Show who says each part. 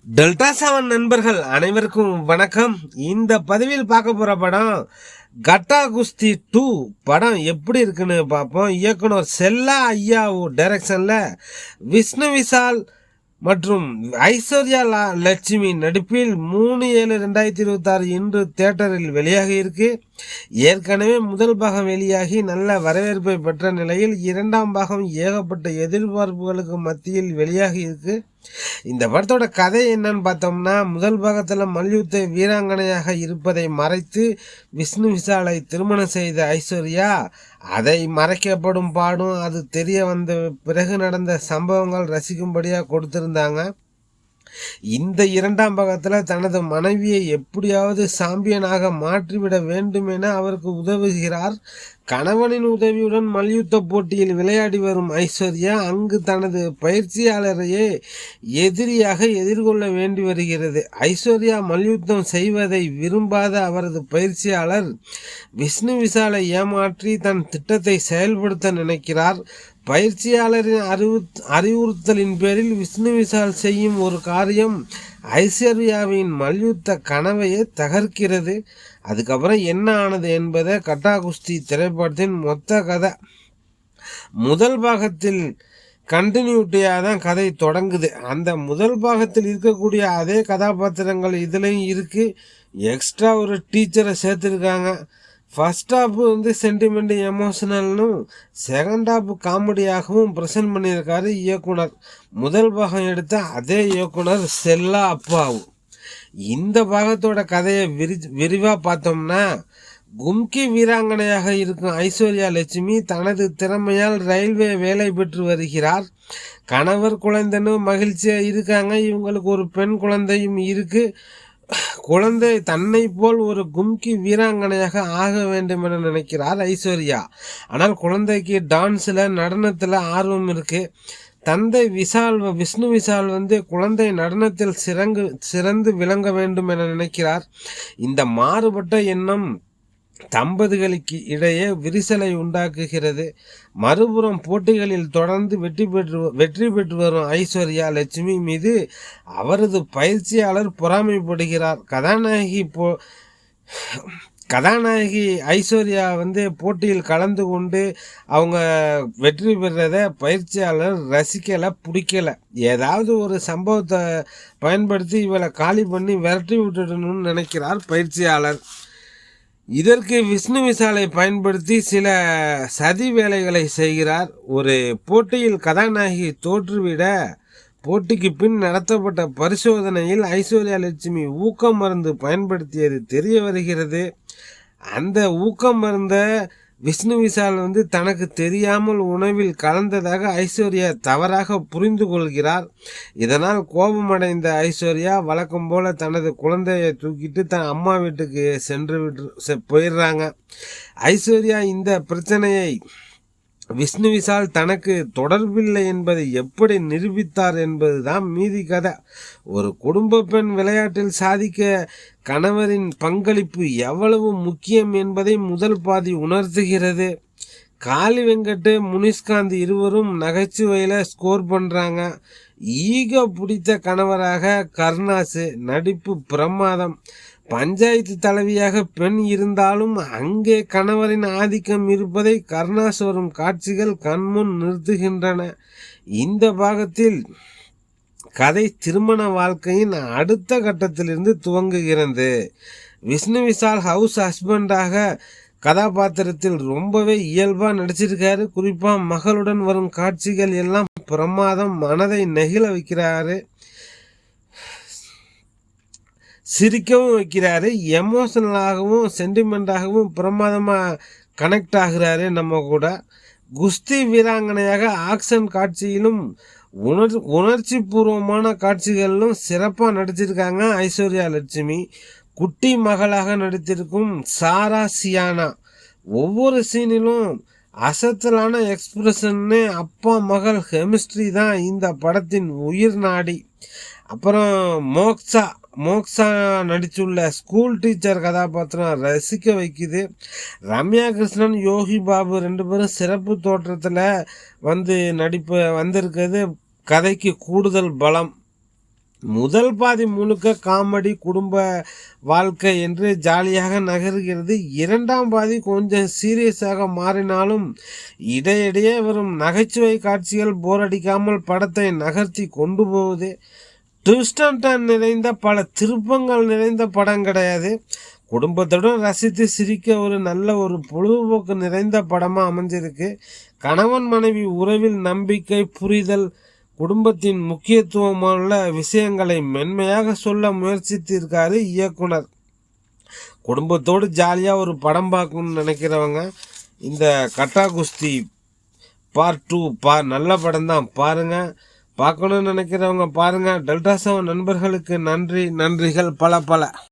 Speaker 1: Delta seven நண்பர்கள் அனைவருக்கும் வணக்கம். இந்த பதிவில் பார்க்க போற படம் கட்டா குஸ்தி 2 படம் எப்படி இருக்குன்னு பார்ப்போம். இயக்குனர் செல்லா ஐயாவு டைரக்ஷன்ல விஷ்ணு விஷால் மற்றும் ஐஸ்வர்யா லட்சுமி நடிப்பில் 3/7/2026 இன்று தியேட்டரில் வெளியாகி இருக்கு. ஏற்கனவே முதல் பாகம் வெளியாகி நல்ல வரவேற்பை பெற்ற நிலையில் இரண்டாம் பாகம் ஏகப்பட்ட எதிர்பார்ப்புகளுக்கு மத்தியில் வெளியாகி இருக்கு. இந்த படத்தோட கதை என்னன்னு பார்த்தோம்னா, முதல் பாகத்தில் மல்யுத்த வீராங்கனையாக இருப்பதை மறைத்து விஷ்ணு விஷாலை திருமணம் செய்த ஐஸ்வர்யா அதை மறைக்கப்படும் பாடும் அது தெரிய வந்த பிறகு நடந்த சம்பவங்கள் ரசிக்கும்படியாக கொடுத்திருந்தாங்க. இந்த இரண்டாம் பாகத்தில் தனது மனைவியை எப்படியாவது சாம்பியனாக மாற்றிவிட வேண்டும் என அவருக்கு உதவுகிறார். கணவனின் உதவியுடன் மல்யுத்த போட்டியில் விளையாடி வரும் ஐஸ்வர்யா அங்கு தனது பயிற்சியாளரையே எதிரியாக எதிர்கொள்ள வேண்டி வருகிறது. ஐஸ்வர்யா மல்யுத்தம் செய்வதை விரும்பாத அவரது பயிற்சியாளர் விஷ்ணு விஷாலை ஏமாற்றி தன் திட்டத்தை செயல்படுத்த நினைக்கிறார். பயிற்சியாளரின் அறிவுறுத்தலின் பேரில் விஷ்ணு விஷால் செய்யும் ஒரு காரியம் ஐஸ்வர்யாவின் மல்யுத்த கனவையே தகர்க்கிறது. அதுக்கப்புறம் என்ன ஆனது என்பதை கட்டா குஸ்தி திரைப்படத்தின் மொத்த கதை. முதல் பாகத்தில் கண்டினியூட்டியாக தான் கதை தொடங்குது. அந்த முதல் பாகத்தில் இருக்கக்கூடிய அதே கதாபாத்திரங்கள் இதுலேயும் இருக்குது. எக்ஸ்ட்ரா ஒரு டீச்சரை சேர்த்துருக்காங்க. ஃபர்ஸ்ட் ஹாஃப் சென்டிமெண்ட் எமோஷனல்னும் செகண்ட் ஹாஃப் காமெடியாகவும் ப்ரெசென்ட் பண்ணியிருக்காரு இயக்குனர். முதல் பாகம் எடுத்த அதே இயக்குனர் செல்லா அப்பாவு. இந்த பாகத்தோட கதையை விரிவாக பார்த்தோம்னா, கும்கி வீராங்கனையாக இருக்கும் ஐஸ்வர்யா லட்சுமி தனது திறமையால் ரயில்வே வேலை பெற்று வருகிறார். கணவர் குழந்தைன்னு மகிழ்ச்சியாக இருக்காங்க. இவங்களுக்கு ஒரு பெண் குழந்தையும் இருக்குது. குழந்தை தன்னை போல் ஒரு கும்கி வீராங்கனையாக ஆக வேண்டும் என நினைக்கிறார் ஐஸ்வர்யா. ஆனால் குழந்தைக்கு டான்ஸில் நடனத்தில் ஆர்வம் இருக்குது. தந்தை விஷ்ணு விஷால் குழந்தை நடனத்தில் சிறந்து விளங்க வேண்டும் என நினைக்கிறார். இந்த மாறுபட்ட எண்ணம் தம்பதிகளுக்கு இடையே விரிசலை உண்டாக்குகிறது. மறுபுறம் போட்டிகளில் தொடர்ந்து வெற்றி பெற்று வரும் ஐஸ்வர்யா லட்சுமி மீது அவரது பயிற்சியாளர் பொறாமைப்படுகிறார். கதாநாயகி ஐஸ்வர்யா போட்டியில் கலந்து கொண்டு அவங்க வெற்றி பெறதை பயிற்சியாளர் ரசிக்கலை, பிடிக்கலை. ஏதாவது ஒரு சம்பவத்தை பயன்படுத்தி இவளை காலி பண்ணி விரட்டி விட்டுடணும்னு நினைக்கிறார் பயிற்சியாளர். இதற்கு விஷ்ணு விஷாலை பயன்படுத்தி சில சதி வேலைகளை செய்கிறார். ஒரு போட்டியில் கதாநாயகி தோற்றுவிட போட்டிக்கு பின் நடத்தப்பட்ட பரிசோதனையில் ஐஸ்வர்யா லட்சுமி ஊக்க மருந்து பயன்படுத்தியது தெரிய வருகிறது. அந்த ஊக்க மருந்த விஷ்ணு விஷால் தனக்கு தெரியாமல் உணவில் கலந்ததாக ஐஸ்வர்யா தவறாக புரிந்து கொள்கிறார். இதனால் கோபமடைந்த ஐஸ்வர்யா வழக்கம் போல தனது குழந்தையை தூக்கிட்டு தன் அம்மா வீட்டுக்கு போயிடுறாங்க. ஐஸ்வர்யா இந்த பிரச்சனையை விஷ்ணு விஷால் தனக்கு தொடர்பில்லை என்பதை எப்படி நிரூபித்தார் என்பதுதான் மீதி கதை. ஒரு குடும்ப பெண் விளையாட்டில் சாதிக்க கணவரின் பங்களிப்பு எவ்வளவு முக்கியம் என்பதை முதல் பாதி உணர்த்துகிறது. காளி வெங்கட், முனிஷ்காந்த் இருவரும் நகைச்சுவையில் ஸ்கோர் பண்ணுறாங்க. ஈகோ பிடித்த கணவராக கருணாசு நடிப்பு பிரமாதம். பஞ்சாயத்து தலைவியாக பெண் இருந்தாலும் அங்கே கணவரின் ஆதிக்கம் இருப்பதை கருணாஸ் வரும் காட்சிகள் கண்முன் நிறுத்துகின்றன. இந்த பாகத்தில் கதை திருமண வாழ்க்கையின் அடுத்த கட்டத்திலிருந்து துவங்குகிறது. விஷ்ணு விஷால் ஹவுஸ் ஹஸ்பண்டாக கதாபாத்திரத்தில் ரொம்பவே இயல்பாக நடிச்சிருக்காரு. குறிப்பாக மகளுடன் வரும் காட்சிகள் எல்லாம் பிரமாதம், மனதை நெகிழ வைக்கிறாரு, சிரிக்கவும் வைக்கிறாரு. எமோஷனலாகவும் சென்டிமெண்ட்டாகவும் பிரமாதமாக கனெக்ட் ஆகிறாரு நம்ம கூட. குஸ்தி வீராங்கனையாக ஆக்ஷன் காட்சியிலும் உணர்ச்சி பூர்வமான காட்சிகளிலும் சிறப்பாக நடிச்சிருக்காங்க ஐஸ்வர்யா லட்சுமி. குட்டி மகளாக நடித்திருக்கும் சாரா சியானா ஒவ்வொரு சீனிலும் அசத்தலான எக்ஸ்பிரஷன்னு அப்பா மகள் கெமிஸ்ட்ரி தான் இந்த படத்தின் உயிர் நாடி. அப்புறம் மோக்ஷா நடிச்சுள்ள ஸ்கூல் டீச்சர் கதாபாத்திரம் ரசிக்க வைக்குது. ரம்யா கிருஷ்ணன், யோகி பாபு ரெண்டு பேரும் சிறப்பு தோற்றத்தில் வந்திருக்கிறது கதைக்கு கூடுதல் பலம். முதல் பாதி முழுக்க காமெடி குடும்ப வாழ்க்கை என்று ஜாலியாக நகர்கிறது. இரண்டாம் பாதி கொஞ்சம் சீரியஸாக மாறினாலும் இடையிடையே வரும் நகைச்சுவை காட்சிகள் போர் அடிக்காமல் படத்தை நகர்த்தி கொண்டு போகுது. ட்விஸ்ட் அண்ட் டர்ன் நிறைந்த பல திருப்பங்கள் நிறைந்த படம் கிடையாது. குடும்பத்துடன் ரசித்து சிரிக்க ஒரு நல்ல ஒரு பொழுதுபோக்கு நிறைந்த படமாக அமைஞ்சிருக்கு. கணவன் மனைவி உறவில் நம்பிக்கை, புரிதல், குடும்பத்தின் முக்கியத்துவமான விஷயங்களை மென்மையாக சொல்ல முயற்சித்திருக்காரு இயக்குனர். குடும்பத்தோடு ஜாலியாக ஒரு படம் பார்க்கணும்னு நினைக்கிறவங்க இந்த கட்டா குஸ்தி பார்ட் 2 நல்ல படம் தான், பாருங்கள். பார்க்கணுன்னு நினைக்கிறவங்க பாருங்கள். டெல்டா 7 நண்பர்களுக்கு நன்றிகள் பல.